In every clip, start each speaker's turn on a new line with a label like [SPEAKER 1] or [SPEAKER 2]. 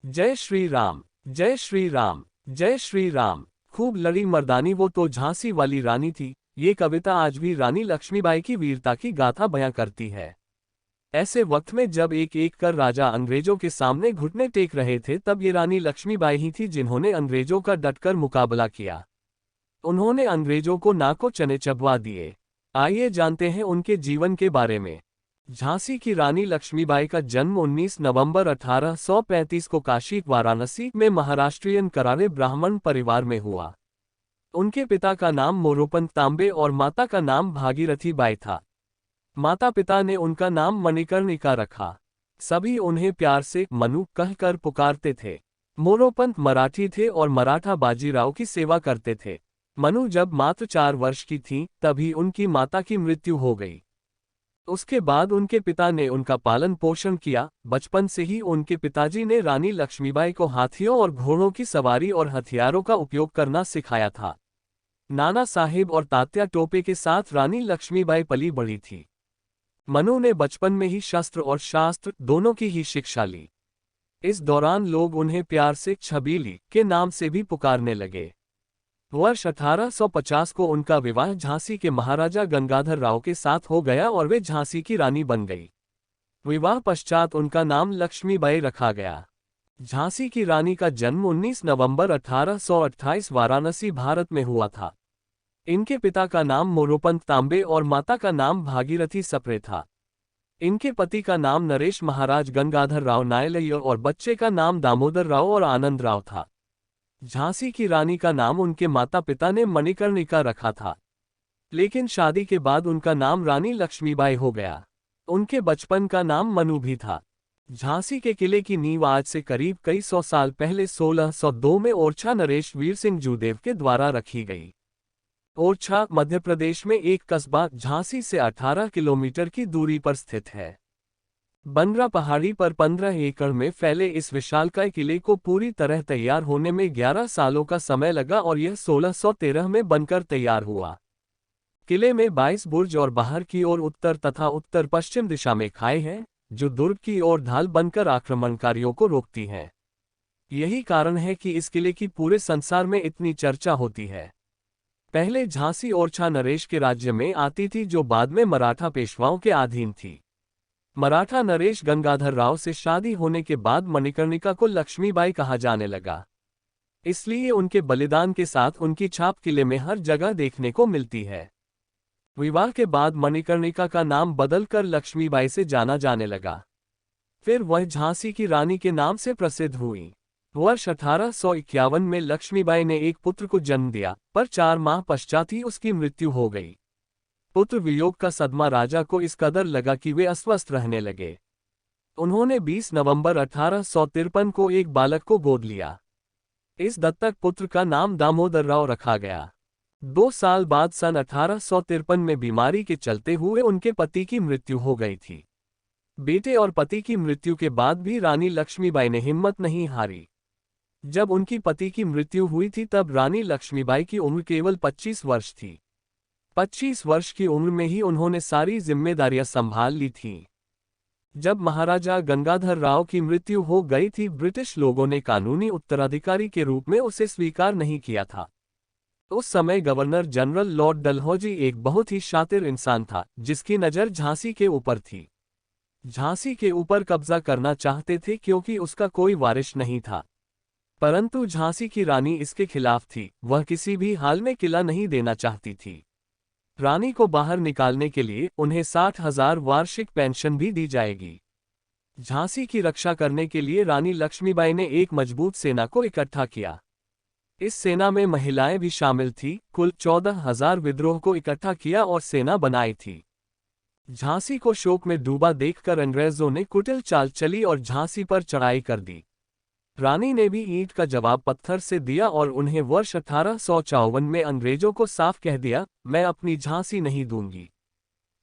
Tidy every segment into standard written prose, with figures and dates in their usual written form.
[SPEAKER 1] जय श्री राम, जय श्री राम, जय श्री राम। खूब लड़ी मर्दानी वो तो झांसी वाली रानी थी। ये कविता आज भी रानी लक्ष्मीबाई की वीरता की गाथा बयां करती है। ऐसे वक्त में जब एक एक कर राजा अंग्रेजों के सामने घुटने टेक रहे थे, तब ये रानी लक्ष्मीबाई ही थी जिन्होंने अंग्रेजों का डटकर मुकाबला किया। उन्होंने अंग्रेजों को नाको चने चबवा दिए। आइए जानते हैं उनके जीवन के बारे में। झांसी की रानी लक्ष्मीबाई का जन्म 19 नवंबर 1835 को काशी वाराणसी में महाराष्ट्रियन करारे ब्राह्मण परिवार में हुआ। उनके पिता का नाम मोरोपंत तांबे और माता का नाम भागीरथी बाई था। माता पिता ने उनका नाम मणिकर्णिका रखा। सभी उन्हें प्यार से मनु कहकर पुकारते थे। मोरोपंत मराठी थे और मराठा बाजीराव की सेवा करते थे। मनु जब मात्र 4 वर्ष की थी तभी उनकी माता की मृत्यु हो गई। उसके बाद उनके पिता ने उनका पालन पोषण किया। बचपन से ही उनके पिताजी ने रानी लक्ष्मीबाई को हाथियों और घोड़ों की सवारी और हथियारों का उपयोग करना सिखाया था। नाना साहिब और तात्या टोपे के साथ रानी लक्ष्मीबाई पली बढ़ी थी। मनु ने बचपन में ही शस्त्र और शास्त्र दोनों की ही शिक्षा ली। इस दौरान लोग उन्हें प्यार से छबीली के नाम से भी पुकारने लगे। वर्ष 1850 को उनका विवाह झांसी के महाराजा गंगाधर राव के साथ हो गया और वे झांसी की रानी बन गई। विवाह पश्चात उनका नाम लक्ष्मीबाई रखा गया। झांसी की रानी का जन्म 19 नवंबर 1828 वाराणसी भारत में हुआ था। इनके पिता का नाम मोरोपंत तांबे और माता का नाम भागीरथी सप्रे था। इनके पति का नाम नरेश महाराज गंगाधर राव नायलय और बच्चे का नाम दामोदर राव और आनंद राव था। झांसी की रानी का नाम उनके माता पिता ने मणिकर्णिका रखा था, लेकिन शादी के बाद उनका नाम रानी लक्ष्मीबाई हो गया। उनके बचपन का नाम मनु भी था। झांसी के किले की नींव आज से करीब कई सौ साल पहले 1602 में ओरछा नरेश वीर सिंह जूदेव के द्वारा रखी गई। ओरछा मध्य प्रदेश में एक कस्बा झांसी से 18 किलोमीटर की दूरी पर स्थित है। बंगरा पहाड़ी पर 15 एकड़ में फैले इस विशालकाय किले को पूरी तरह तैयार होने में 11 सालों का समय लगा और यह 1613 में बनकर तैयार हुआ। किले में 22 बुर्ज और बाहर की ओर उत्तर तथा उत्तर पश्चिम दिशा में खाई हैं, जो दुर्ग की ओर ढाल बनकर आक्रमणकारियों को रोकती हैं। यही कारण है कि इस किले की पूरे संसार में इतनी चर्चा होती है। पहले झांसी ओरछा नरेश के राज्य में आती थी, जो बाद में मराठा पेशवाओं के अधीन थी। मराठा नरेश गंगाधर राव से शादी होने के बाद मणिकर्णिका को लक्ष्मीबाई कहा जाने लगा। इसलिए उनके बलिदान के साथ उनकी छाप किले में हर जगह देखने को मिलती है। विवाह के बाद मणिकर्णिका का नाम बदलकर लक्ष्मीबाई से जाना जाने लगा। फिर वह झांसी की रानी के नाम से प्रसिद्ध हुई। वर्ष 1851 में लक्ष्मीबाई ने एक पुत्र को जन्म दिया, पर 4 माह पश्चात ही उसकी मृत्यु हो गई। पुत्र वियोग का सदमा राजा को इस कदर लगा कि वे अस्वस्थ रहने लगे। उन्होंने 20 नवंबर 1853 को एक बालक को गोद लिया। इस दत्तक पुत्र का नाम दामोदर राव रखा गया। 2 साल बाद सन 1853 में बीमारी के चलते हुए उनके पति की मृत्यु हो गई थी। बेटे और पति की मृत्यु के बाद भी रानी लक्ष्मीबाई ने हिम्मत नहीं हारी। जब उनकी पति की मृत्यु हुई थी तब रानी लक्ष्मीबाई की उम्र केवल 25 वर्ष थी। 25 वर्ष की उम्र में ही उन्होंने सारी जिम्मेदारियां संभाल ली थीं। जब महाराजा गंगाधर राव की मृत्यु हो गई थी, ब्रिटिश लोगों ने कानूनी उत्तराधिकारी के रूप में उसे स्वीकार नहीं किया था। उस समय गवर्नर जनरल लॉर्ड डलहौजी एक बहुत ही शातिर इंसान था, जिसकी नज़र झांसी के ऊपर थी। झांसी के ऊपर कब्जा करना चाहते थे क्योंकि उसका कोई वारिस नहीं था। परंतु झांसी की रानी इसके खिलाफ थी। वह किसी भी हाल में किला नहीं देना चाहती थी। रानी को बाहर निकालने के लिए उन्हें 60,000 वार्षिक पेंशन भी दी जाएगी। झांसी की रक्षा करने के लिए रानी लक्ष्मीबाई ने एक मजबूत सेना को इकट्ठा किया। इस सेना में महिलाएं भी शामिल थीं। कुल 14,000 विद्रोह को इकट्ठा किया और सेना बनाई थी। झांसी को शोक में डूबा देखकर अंग्रेजों ने कुटिल चाल चली और झांसी पर चढ़ाई कर दी। रानी ने भी ईंट का जवाब पत्थर से दिया और उन्हें वर्ष 1854 में अंग्रेजों को साफ कह दिया, मैं अपनी झांसी नहीं दूंगी।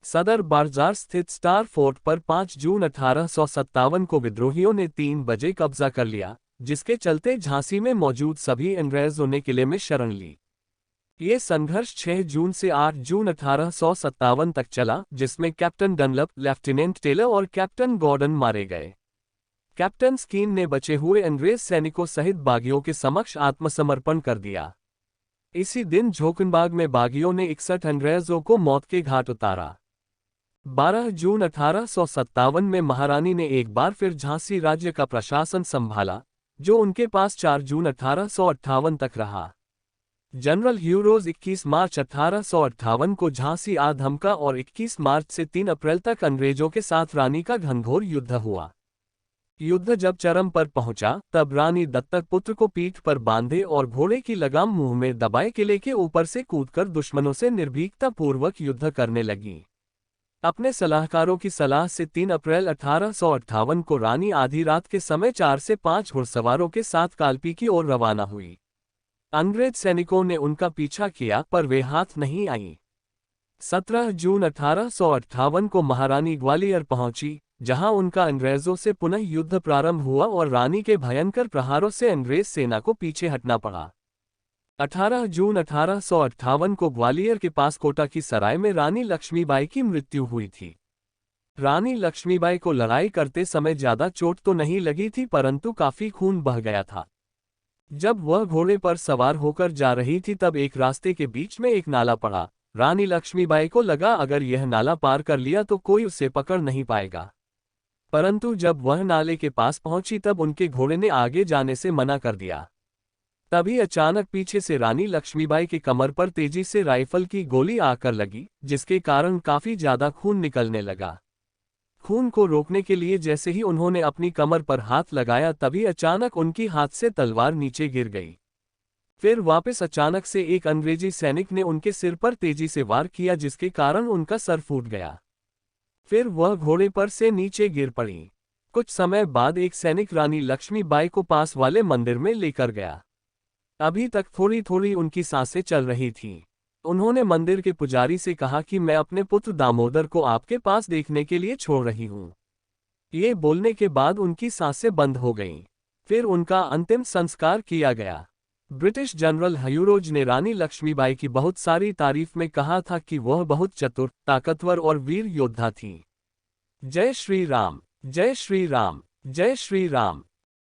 [SPEAKER 1] सदर बाजार स्थित स्टार फोर्ट पर 5 जून 1857 को विद्रोहियों ने 3 बजे कब्जा कर लिया, जिसके चलते झांसी में मौजूद सभी अंग्रेजों ने किले में शरण ली। ये संघर्ष 6 जून से 8 जून 1857 तक चला, जिसमें कैप्टन डनलप, लेफ्टिनेंट टेलर और कैप्टन गॉर्डन मारे गए। कैप्टन स्कीन ने बचे हुए अंग्रेज सैनिकों सहित बागियों के समक्ष आत्मसमर्पण कर दिया। इसी दिन झोकनबाग में बागियों ने 61 अंग्रेजों को मौत के घाट उतारा। 12 जून 1857 में महारानी ने एक बार फिर झांसी राज्य का प्रशासन संभाला, जो उनके पास 4 जून 1858 तक रहा। जनरल ह्यूरोज 21 मार्च 1858 को झांसी आ धमका और 21 मार्च से 3 अप्रैल तक अंग्रेजों के साथ रानी का घनघोर युद्ध हुआ। युद्ध जब चरम पर पहुंचा, तब रानी दत्तक पुत्र को पीठ पर बांधे और घोड़े की लगाम मुंह में दबाए किले के ऊपर से कूदकर दुश्मनों से निर्भीकतापूर्वक युद्ध करने लगी। अपने सलाहकारों की सलाह से 3 अप्रैल 1858 को रानी आधी रात के समय 4 से 5 घुड़सवारों के साथ कालपी की ओर रवाना हुई। अंग्रेज सैनिकों ने उनका पीछा किया, पर वे हाथ नहीं आईं। 17 जून 1858 को महारानी ग्वालियर पहुंची, जहां उनका अंग्रेजों से पुनः युद्ध प्रारंभ हुआ और रानी के भयंकर प्रहारों से अंग्रेज सेना को पीछे हटना पड़ा। 18 जून 1858 को ग्वालियर के पास कोटा की सराय में रानी लक्ष्मीबाई की मृत्यु हुई थी। रानी लक्ष्मीबाई को लड़ाई करते समय ज्यादा चोट तो नहीं लगी थी, परंतु काफी खून बह गया था। जब वह घोड़े पर सवार होकर जा रही थी, तब एक रास्ते के बीच में एक नाला पड़ा। रानी लक्ष्मीबाई को लगा, अगर यह नाला पार कर लिया तो कोई उसे पकड़ नहीं पाएगा। परंतु जब वह नाले के पास पहुंची, तब उनके घोड़े ने आगे जाने से मना कर दिया। तभी अचानक पीछे से रानी लक्ष्मीबाई के कमर पर तेजी से राइफल की गोली आकर लगी, जिसके कारण काफी ज्यादा खून निकलने लगा। खून को रोकने के लिए जैसे ही उन्होंने अपनी कमर पर हाथ लगाया, तभी अचानक उनकी हाथ से तलवार नीचे गिर गई। फिर वापस अचानक से एक अंग्रेजी सैनिक ने उनके सिर पर तेजी से वार किया, जिसके कारण उनका सर फूट गया। फिर वह घोड़े पर से नीचे गिर पड़ी। कुछ समय बाद एक सैनिक रानी लक्ष्मीबाई को पास वाले मंदिर में लेकर गया। अभी तक थोड़ी थोड़ी उनकी सांसें चल रही थीं। उन्होंने मंदिर के पुजारी से कहा कि मैं अपने पुत्र दामोदर को आपके पास देखने के लिए छोड़ रही हूं। ये बोलने के बाद उनकी सांसें बंद हो गईं। फिर उनका अंतिम संस्कार किया गया। ब्रिटिश जनरल ह्यूरोज ने रानी लक्ष्मीबाई की बहुत सारी तारीफ में कहा था कि वह बहुत चतुर, ताकतवर और वीर योद्धा थी। जय श्री राम, जय श्री राम, जय श्री राम।